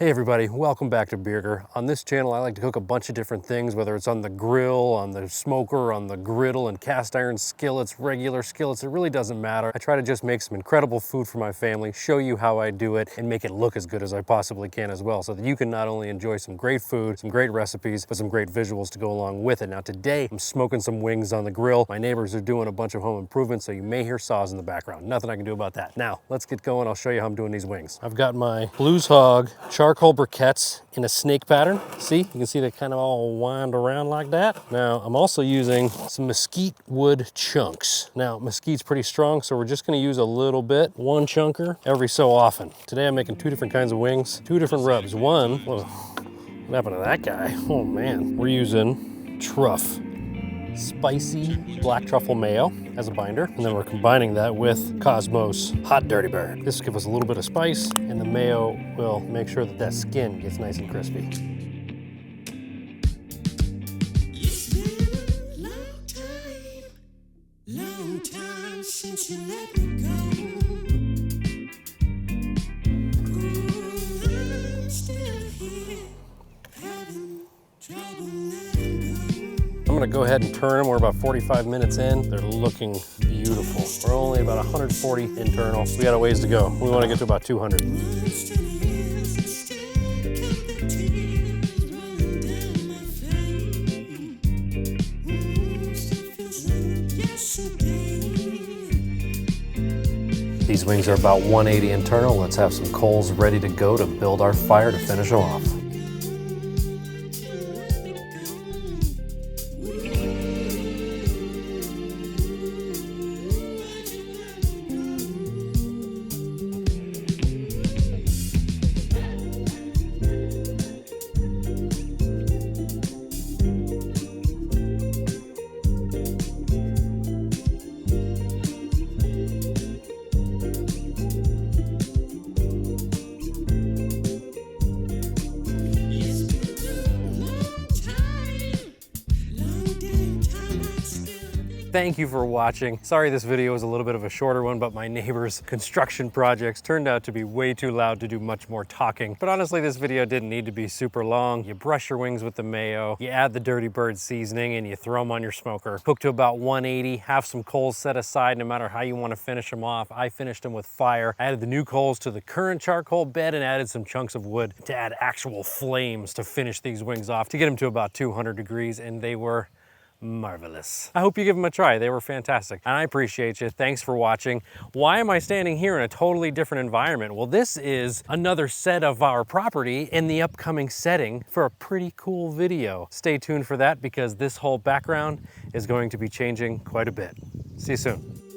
Hey everybody, welcome back to Burger. On this channel, I like to cook a bunch of different things, whether it's on the grill, on the smoker, on the griddle, and cast iron skillets, regular skillets, it really doesn't matter. I try to just make some incredible food for my family, show you how I do it, and make it look as good as I possibly can as well, so that you can not only enjoy some great food, some great recipes, but some great visuals to go along with it. Now today, I'm smoking some wings on the grill. My neighbors are doing a bunch of home improvements, so you may hear saws in the background. Nothing I can do about that. Now, let's get going. I'll show you how I'm doing these wings. I've got my Blues Hog charcoal briquettes in a snake pattern. See, you can see they kind of all wind around like that. Now, I'm also using some mesquite wood chunks. Now, mesquite's pretty strong, so we're just gonna use a little bit, one chunker every so often. Today, I'm making two different kinds of wings, two different rubs. One, what happened to that guy? Oh man, we're using truff. Spicy black truffle mayo as a binder, and then we're combining that with Cosmos Hot Dirty Bird. This will give us a little bit of spice, and the mayo will make sure that that skin gets nice and crispy. It's been a long time since you let me go. Ooh, I'm still here, having trouble letting go. I'm gonna go ahead and turn them. We're about 45 minutes in. They're looking beautiful. We're only about 140 internal. We got a ways to go. We wanna get to about 200. These wings are about 180 internal. Let's have some coals ready to go to build our fire to finish them off. Thank you for watching. Sorry this video was a little bit of a shorter one, but my neighbor's construction projects turned out to be way too loud to do much more talking. But honestly, this video didn't need to be super long. You brush your wings with the mayo, you add the Dirty Bird seasoning, and you throw them on your smoker. Cook to about 180, have some coals set aside no matter how you want to finish them off. I finished them with fire. I added the new coals to the current charcoal bed and added some chunks of wood to add actual flames to finish these wings off, to get them to about 200 degrees, and they were marvelous. I hope you give them a try. They were fantastic. And I appreciate you. Thanks for watching. Why am I standing here in a totally different environment? Well, this is another set of our property in the upcoming setting for a pretty cool video. Stay tuned for that because this whole background is going to be changing quite a bit. See you soon.